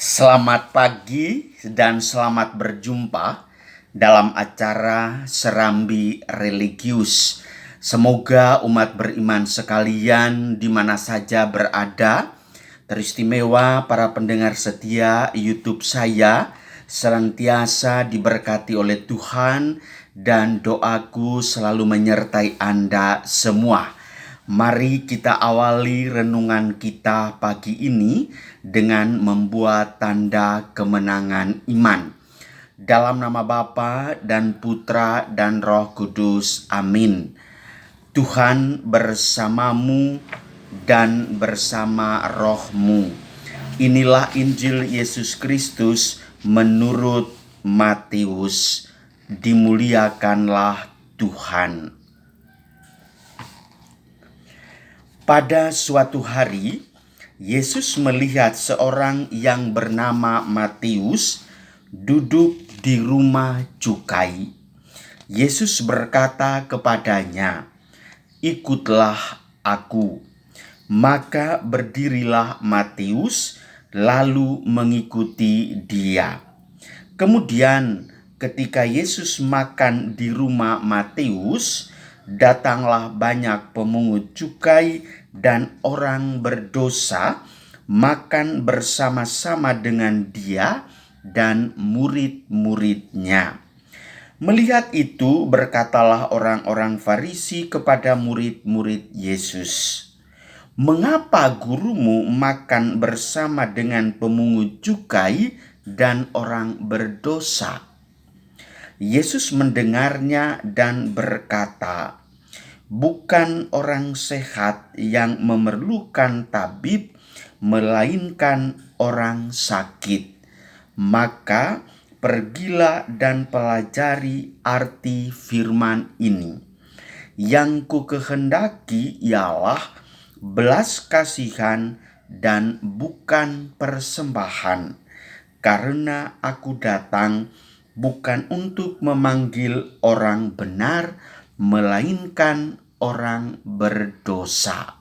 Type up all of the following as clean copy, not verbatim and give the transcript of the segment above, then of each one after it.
Selamat pagi dan selamat berjumpa dalam acara Serambi Religius. Semoga umat beriman sekalian di mana saja berada, teristimewa para pendengar setia YouTube saya, senantiasa diberkati oleh Tuhan dan doaku selalu menyertai Anda semua. Mari kita awali renungan kita pagi ini dengan membuat tanda kemenangan iman. Dalam nama Bapa dan Putra dan Roh Kudus. Amin. Tuhan bersamamu dan bersama rohmu. Inilah Injil Yesus Kristus menurut Matius. Dimuliakanlah Tuhan. Pada suatu hari, Yesus melihat seorang yang bernama Matius duduk di rumah cukai. Yesus berkata kepadanya, "Ikutlah aku." Maka berdirilah Matius lalu mengikuti dia. Kemudian ketika Yesus makan di rumah Matius, datanglah banyak pemungut cukai dan orang berdosa makan bersama-sama dengan dia dan murid-muridnya. Melihat itu, berkatalah orang-orang Farisi kepada murid-murid Yesus, "Mengapa gurumu makan bersama dengan pemungut cukai dan orang berdosa?" Yesus mendengarnya dan berkata, "Bukan orang sehat yang memerlukan tabib, melainkan orang sakit. Maka pergilah dan pelajari arti firman ini. Yang kukehendaki ialah belas kasihan dan bukan persembahan, karena aku datang bukan untuk memanggil orang benar, melainkan orang berdosa."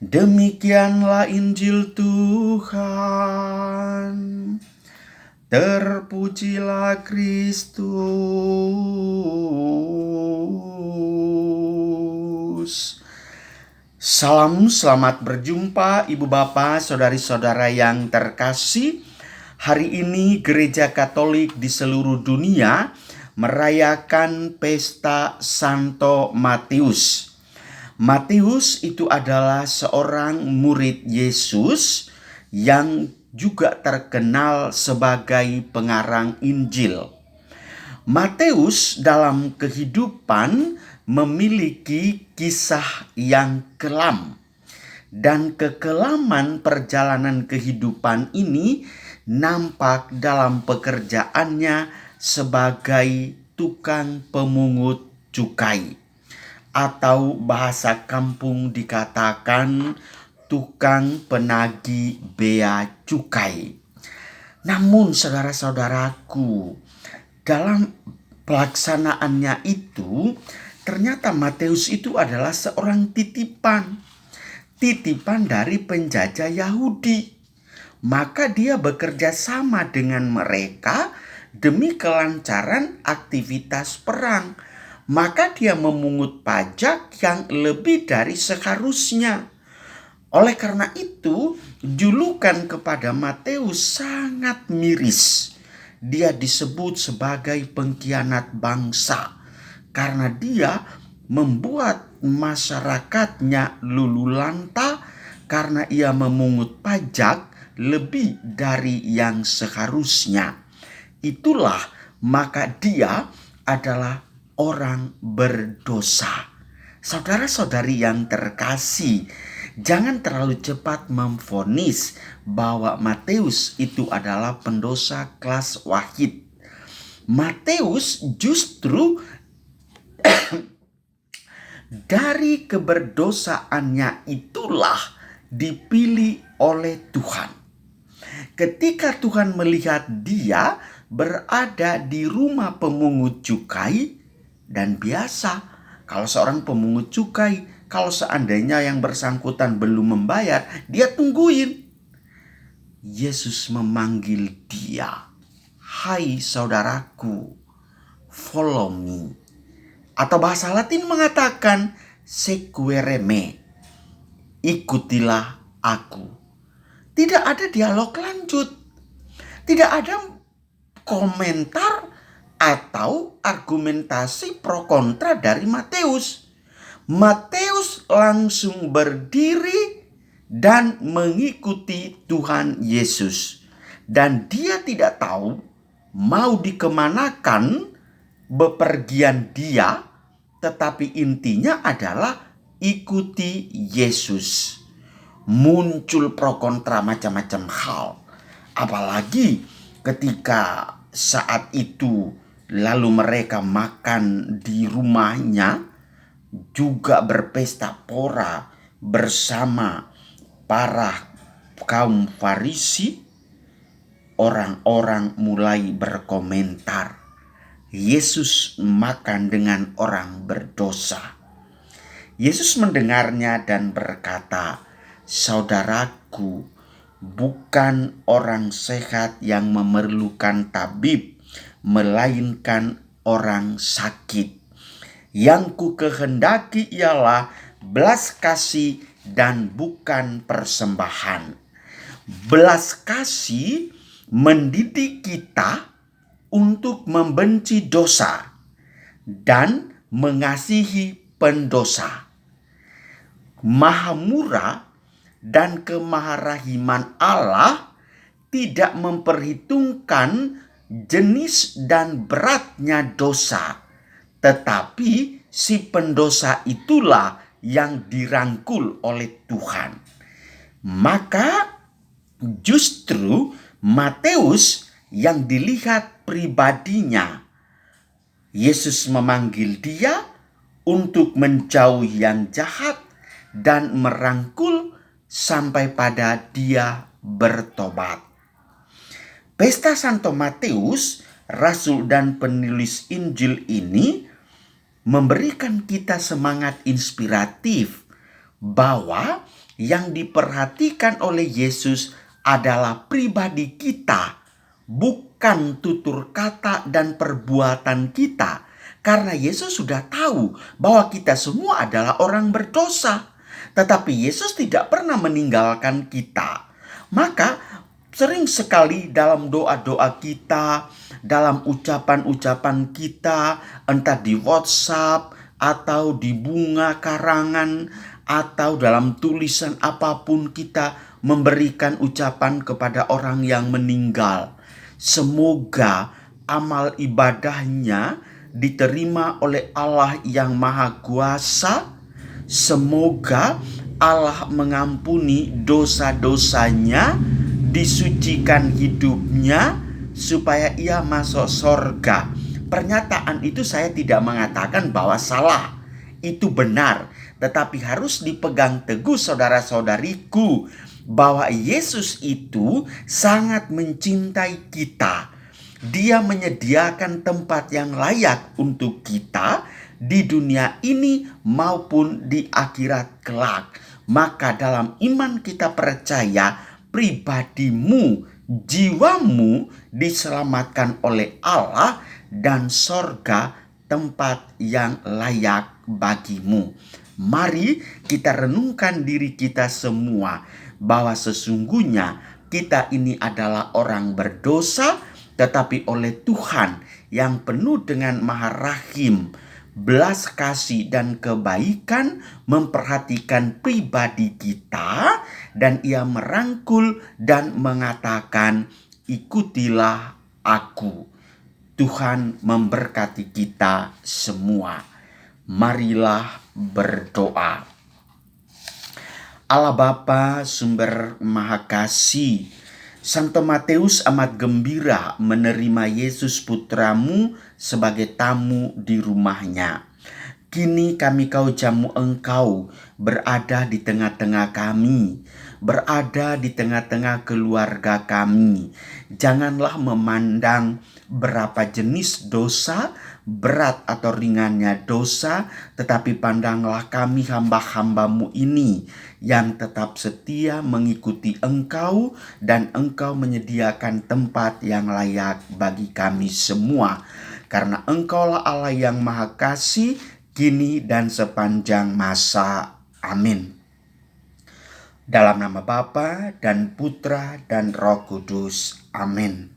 Demikianlah Injil Tuhan. Terpujilah Kristus. Salam selamat berjumpa Ibu Bapak, Saudari-saudara yang terkasih. Hari ini Gereja Katolik di seluruh dunia merayakan pesta Santo Matius. Matius itu adalah seorang murid Yesus yang juga terkenal sebagai pengarang Injil. Matius dalam kehidupan memiliki kisah yang kelam, dan kekelaman perjalanan kehidupan ini nampak dalam pekerjaannya sebagai tukang pemungut cukai, atau bahasa kampung dikatakan tukang penagih bea cukai. Namun saudara-saudaraku, dalam pelaksanaannya itu ternyata Matius itu adalah seorang titipan dari penjajah Yahudi. Maka dia bekerja sama dengan mereka demi kelancaran aktivitas perang. Maka dia memungut pajak yang lebih dari seharusnya. Oleh karena itu, julukan kepada Matius sangat miris. Dia disebut sebagai pengkhianat bangsa karena dia membuat masyarakatnya lulu lanta karena ia memungut pajak lebih dari yang seharusnya. Itulah maka dia adalah orang berdosa. Saudara-saudari yang terkasih, jangan terlalu cepat memvonis bahwa Matius itu adalah pendosa kelas wahid. Matius justru dari keberdosaannya itulah dipilih oleh Tuhan. Ketika Tuhan melihat dia berada di rumah pemungut cukai, dan biasa kalau seorang pemungut cukai, kalau seandainya yang bersangkutan belum membayar, dia tungguin. Yesus memanggil dia, "Hai saudaraku, follow me." Atau bahasa Latin mengatakan, "Sequere me." Ikutilah aku. Tidak ada dialog lanjut. Tidak ada komentar atau argumentasi pro kontra dari Matius. Matius langsung berdiri dan mengikuti Tuhan Yesus. Dan dia tidak tahu mau dikemanakan bepergian dia, tetapi intinya adalah ikuti Yesus. Muncul pro kontra macam-macam hal. Apalagi ketika saat itu lalu mereka makan di rumahnya, juga berpesta pora bersama para kaum Farisi. Orang-orang mulai berkomentar, Yesus makan dengan orang berdosa. Yesus mendengarnya dan berkata, "Saudaraku, bukan orang sehat yang memerlukan tabib, melainkan orang sakit. Yang ku kehendaki ialah belas kasih dan bukan persembahan." Belas kasih mendidik kita untuk membenci dosa dan mengasihi pendosa. Maha murah dan kemaharahiman Allah tidak memperhitungkan jenis dan beratnya dosa, tetapi si pendosa itulah yang dirangkul oleh Tuhan. Maka justru Matius yang dilihat pribadinya. Yesus memanggil dia untuk menjauhi yang jahat dan merangkul sampai pada dia bertobat. Pesta Santo Matius, rasul dan penulis Injil ini memberikan kita semangat inspiratif bahwa yang diperhatikan oleh Yesus adalah pribadi kita, bukan tutur kata dan perbuatan kita. Karena Yesus sudah tahu bahwa kita semua adalah orang berdosa. Tetapi Yesus tidak pernah meninggalkan kita. Maka sering sekali dalam doa-doa kita, dalam ucapan-ucapan kita, entah di WhatsApp atau di bunga karangan atau dalam tulisan apapun, kita memberikan ucapan kepada orang yang meninggal. Semoga amal ibadahnya diterima oleh Allah yang Maha Kuasa. Semoga Allah mengampuni dosa-dosanya, disucikan hidupnya supaya ia masuk surga. Pernyataan itu saya tidak mengatakan bahwa salah, itu benar, tetapi harus dipegang teguh saudara-saudariku bahwa Yesus itu sangat mencintai kita. Dia menyediakan tempat yang layak untuk kita di dunia ini maupun di akhirat kelak. Maka dalam iman kita percaya pribadimu, jiwamu diselamatkan oleh Allah dan sorga tempat yang layak bagimu. Mari kita renungkan diri kita semua bahwa sesungguhnya kita ini adalah orang berdosa, tetapi oleh Tuhan yang penuh dengan Maha Rahim, belas kasih dan kebaikan memperhatikan pribadi kita, dan ia merangkul dan mengatakan, "Ikutilah aku." Tuhan memberkati kita semua. Marilah berdoa. Allah Bapa sumber maha kasih, Santo Matius amat gembira menerima Yesus putramu sebagai tamu di rumahnya. Kini kami kau jamu engkau berada di tengah-tengah kami, berada di tengah-tengah keluarga kami. Janganlah memandang berapa jenis dosa, berat atau ringannya dosa, tetapi pandanglah kami hamba-hambamu ini yang tetap setia mengikuti Engkau, dan Engkau menyediakan tempat yang layak bagi kami semua. Karena Engkaulah Allah yang Maha Kasih, kini dan sepanjang masa. Amin. Dalam nama Bapa dan Putra dan Roh Kudus. Amin.